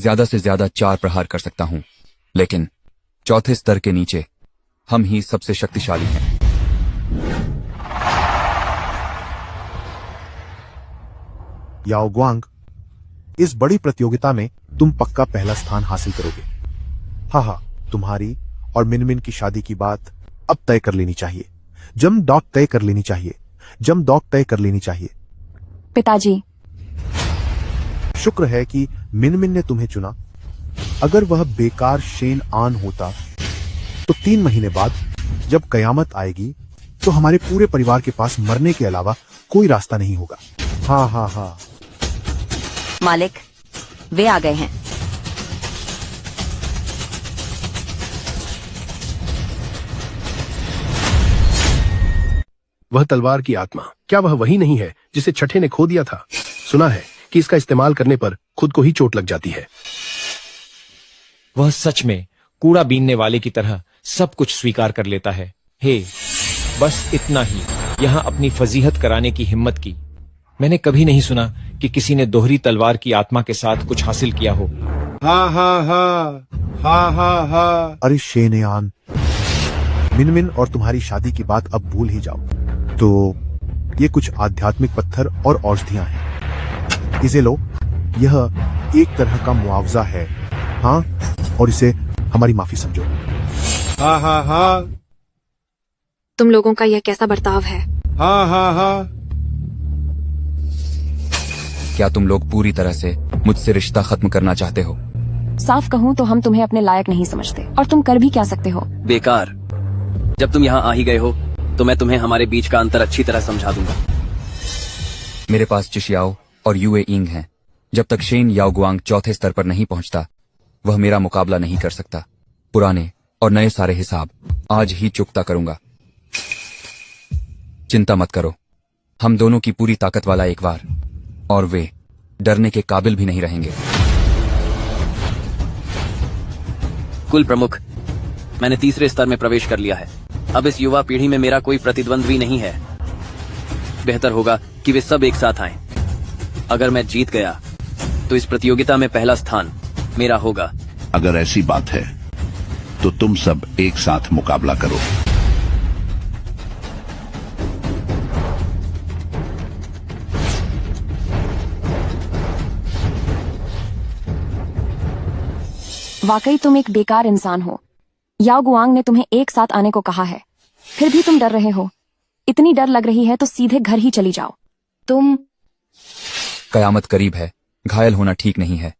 ज्यादा से ज्यादा 4 प्रहार कर सकता हूं, लेकिन चौथे स्तर के नीचे हम ही सबसे शक्तिशाली हैं। याओ गुआंग, इस बड़ी प्रतियोगिता में तुम पक्का पहला स्थान हासिल करोगे। हाँ, तुम्हारी और मिनमिन की शादी की बात अब तय कर लेनी चाहिए। जमडॉक तय कर लेनी चाहिए। जमडॉक तय कर लेनी चाहिए। पिताजी, शुक्र है कि मिनमिन ने तुम्हें चुना। अगर वह बेकार शेन आन होता तो 3 महीने बाद जब कयामत आएगी तो हमारे पूरे परिवार के पास मरने के अलावा कोई रास्ता नहीं होगा। हाँ। मालिक, वे आ गए हैं। वह तलवार की आत्मा, क्या वह वही नहीं है जिसे छठे ने खो दिया था? सुना है कि इसका इस्तेमाल करने पर खुद को ही चोट लग जाती है। वह सच में कूड़ा बीनने वाले की तरह सब कुछ स्वीकार कर लेता है। हे, बस इतना ही यहाँ अपनी फजीहत कराने की हिम्मत की। मैंने कभी नहीं सुना कि किसी ने दोहरी तलवार की आत्मा के साथ कुछ हासिल किया हो। हाँ। अरे शेनयान, मिनमिन और तुम्हारी शादी की बात अब भूल ही जाओ। तो ये कुछ आध्यात्मिक पत्थर और औषधियां हैं, इसे लो। यह एक तरह का मुआवजा है। हाँ, और इसे हमारी माफी समझो। हाँ। तुम लोगों का यह कैसा बर्ताव है? हाँ। क्या तुम लोग पूरी तरह से मुझसे रिश्ता खत्म करना चाहते हो? साफ कहूँ तो हम तुम्हें अपने लायक नहीं समझते, और तुम कर भी क्या सकते हो? बेकार। जब तुम यहाँ आ ही गए हो तो मैं तुम्हें हमारे बीच का अंतर अच्छी तरह समझा दूंगा। मेरे पास चिशियाओ और यूए इंग हैं। जब तक शेन याओगुआंग चौथे स्तर पर नहीं पहुंचता, वह मेरा मुकाबला नहीं कर सकता। पुराने और नए सारे हिसाब आज ही चुकता करूंगा। चिंता मत करो, हम दोनों की पूरी ताकत वाला एक बार, और वे डरने के काबिल भी नहीं रहेंगे। कुल प्रमुख, मैंने तीसरे स्तर में प्रवेश कर लिया है। अब इस युवा पीढ़ी में मेरा कोई प्रतिद्वंद्वी नहीं है। बेहतर होगा कि वे सब एक साथ आएं। अगर मैं जीत गया तो इस प्रतियोगिता में पहला स्थान मेरा होगा। अगर ऐसी बात है तो तुम सब एक साथ मुकाबला करो। वाकई तुम एक बेकार इंसान हो। याओ गुआंग ने तुम्हें एक साथ आने को कहा है, फिर भी तुम डर रहे हो। इतनी डर लग रही है तो सीधे घर ही चली जाओ। तुम कयामत करीब है, घायल होना ठीक नहीं है।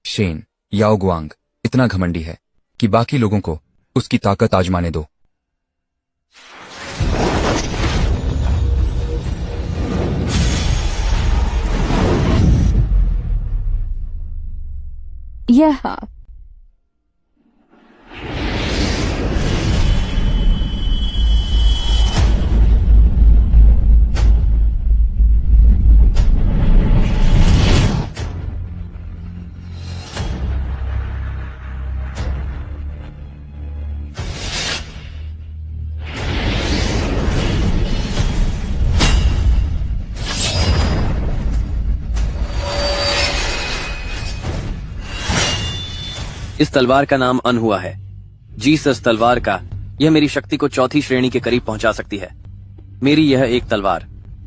शेन याओगुआंग इतना घमंडी है कि बाकी लोगों को उसकी ताकत आजमाने दो। यह इस तलवार का नाम अन हुआ है। जीसस तलवार का यह मेरी शक्ति को चौथी श्रेणी के करीब पहुंचा सकती है। मेरी यह एक तलवार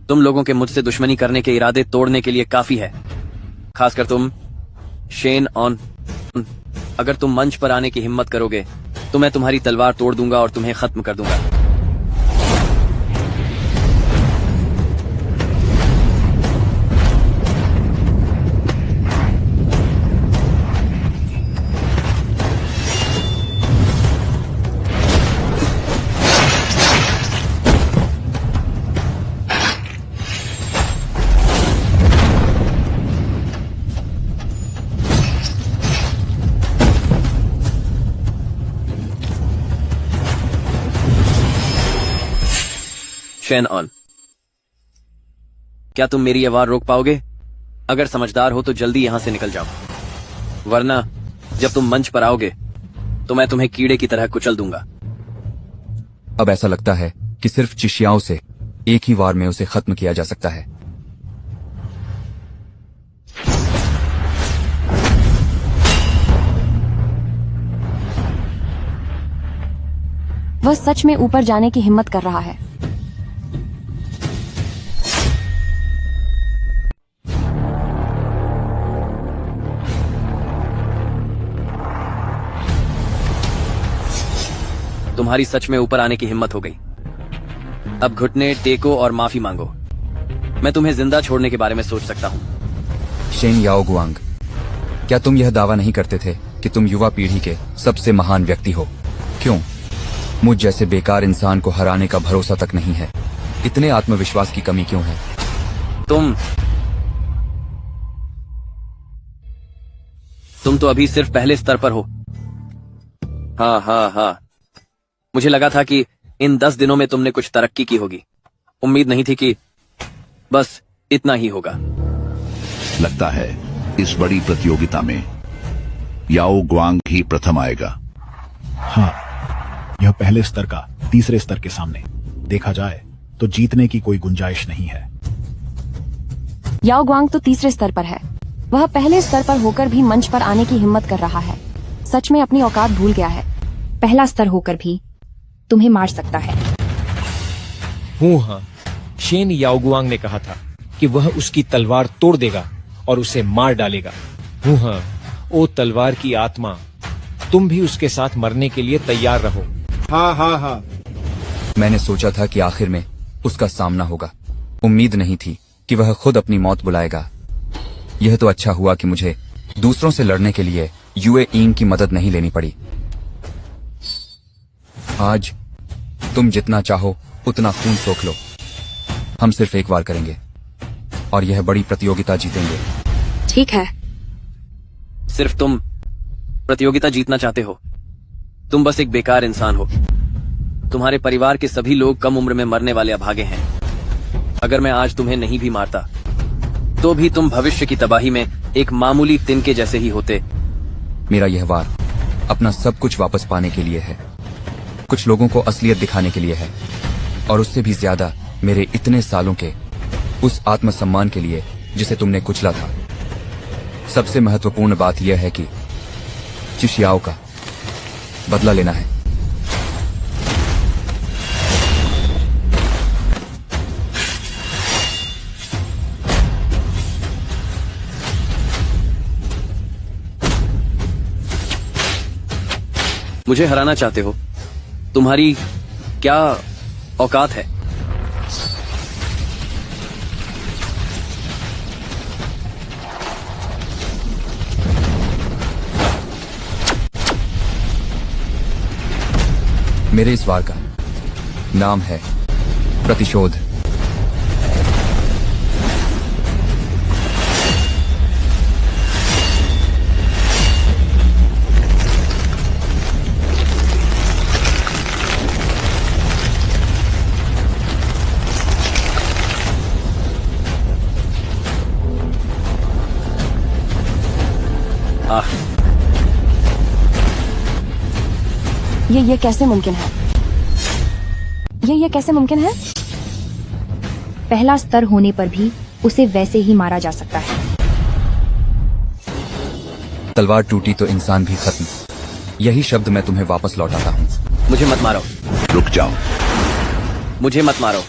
तुम लोगों के मुझसे दुश्मनी करने के इरादे तोड़ने के लिए काफी है। खासकर तुम शेन ऑन। अगर तुम मंच पर आने की हिम्मत करोगे तो मैं तुम्हारी तलवार तोड़ दूंगा और तुम्हें खत्म कर दूंगा। शेन ऑन, क्या तुम मेरी यह वार रोक पाओगे? अगर समझदार हो तो जल्दी यहां से निकल जाओ, वरना जब तुम मंच पर आओगे तो मैं तुम्हें कीड़े की तरह कुचल दूंगा। अब ऐसा लगता है कि सिर्फ चिशियाओं से एक ही वार में उसे खत्म किया जा सकता है। वह सच में ऊपर जाने की हिम्मत कर रहा है। तुम्हारी सच में ऊपर आने की हिम्मत हो गई। अब घुटने टेको और माफी मांगो। मैं तुम्हें जिंदा छोड़ने के बारे में सोच सकता हूँ। शेन याओगुआंग, क्या तुम यह दावा नहीं करते थे कि तुम युवा पीढ़ी के सबसे महान व्यक्ति हो? क्यों मुझ जैसे बेकार इंसान को हराने का भरोसा तक नहीं है? इतने आत्मविश्वास की कमी क्यों है? तुम तो अभी सिर्फ पहले स्तर पर हो। हाँ, मुझे लगा था कि इन 10 दिनों में तुमने कुछ तरक्की की होगी। उम्मीद नहीं थी कि बस इतना ही होगा। लगता है इस बड़ी प्रतियोगिता में याओ गुआंग ही प्रथम आएगा। हाँ, यह पहले स्तर का तीसरे स्तर के सामने देखा जाए तो जीतने की कोई गुंजाइश नहीं है। याओगुआंग तो तीसरे स्तर पर है। वह पहले स्तर पर होकर भी मंच पर आने की हिम्मत कर रहा है। सच में अपनी औकात भूल गया है। पहला स्तर होकर भी तुम्हें मार सकता है। हाँ, शेन याओगुआंग ने कहा था कि वह उसकी तलवार तोड़ देगा और उसे मार डालेगा। हाँ, ओ तलवार की आत्मा, तुम भी उसके साथ मरने के लिए तैयार रहो। हाँ। मैंने सोचा था कि आखिर में उसका सामना होगा। उम्मीद नहीं थी कि वह खुद अपनी मौत बुलाएगा। यह तो अच्छा हुआ कि मुझे दूसरों से लड़ने के लिए यूए इंग की मदद नहीं लेनी पड़ी। आज तुम जितना चाहो उतना खून सोख लो। हम सिर्फ एक बार करेंगे और यह बड़ी प्रतियोगिता जीतेंगे। ठीक है। सिर्फ तुम प्रतियोगिता जीतना चाहते हो। तुम बस एक बेकार इंसान हो। तुम्हारे परिवार के सभी लोग कम उम्र में मरने वाले अभागे हैं। अगर मैं आज तुम्हें नहीं भी मारता तो भी तुम भविष्य की तबाही में एक मामूली तिनके जैसे ही होते। मेरा यह वार अपना सब कुछ वापस पाने के लिए है। कुछ लोगों को असलियत दिखाने के लिए है और उससे भी ज्यादा मेरे इतने सालों के उस आत्मसम्मान के लिए जिसे तुमने कुचला था। सबसे महत्वपूर्ण बात यह है कि चिशियाओ का बदला लेना है। मुझे हराना चाहते हो? तुम्हारी क्या औकात है? मेरे इस वार का नाम है प्रतिशोध। ये कैसे मुमकिन है? ये कैसे मुमकिन है? पहला स्तर होने पर भी उसे वैसे ही मारा जा सकता है। तलवार टूटी तो इंसान भी खत्म। यही शब्द मैं तुम्हें वापस लौटाता हूँ। मुझे मत मारो। रुक जाओ। मुझे मत मारो।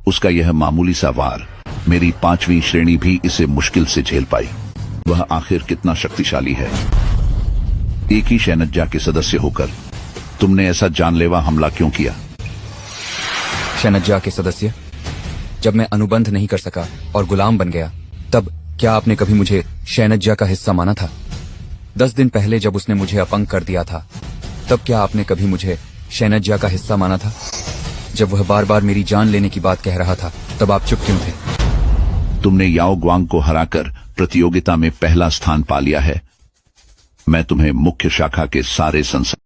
उसका यह मामूली सा वार, मेरी 5वीं श्रेणी भी इसे मुश्किल से झेल पाई। वह आखिर कितना शक्तिशाली है। एक ही शैनज्जा के सदस्य होकर तुमने ऐसा जानलेवा हमला क्यों किया? शैनज्जा के सदस्य? जब मैं अनुबंध नहीं कर सका और गुलाम बन गया, तब क्या आपने कभी मुझे शैनज्जा का हिस्सा माना था? 10 दिन पहले जब उसने मुझे अपंग कर दिया था, तब क्या आपने कभी मुझे शैनज्जा का हिस्सा माना था? जब वह बार बार मेरी जान लेने की बात कह रहा था, तब आप चुप क्यों थे? तुमने याओ गुआंग को हराकर प्रतियोगिता में पहला स्थान पा लिया है। मैं तुम्हें मुख्य शाखा के सारे संसार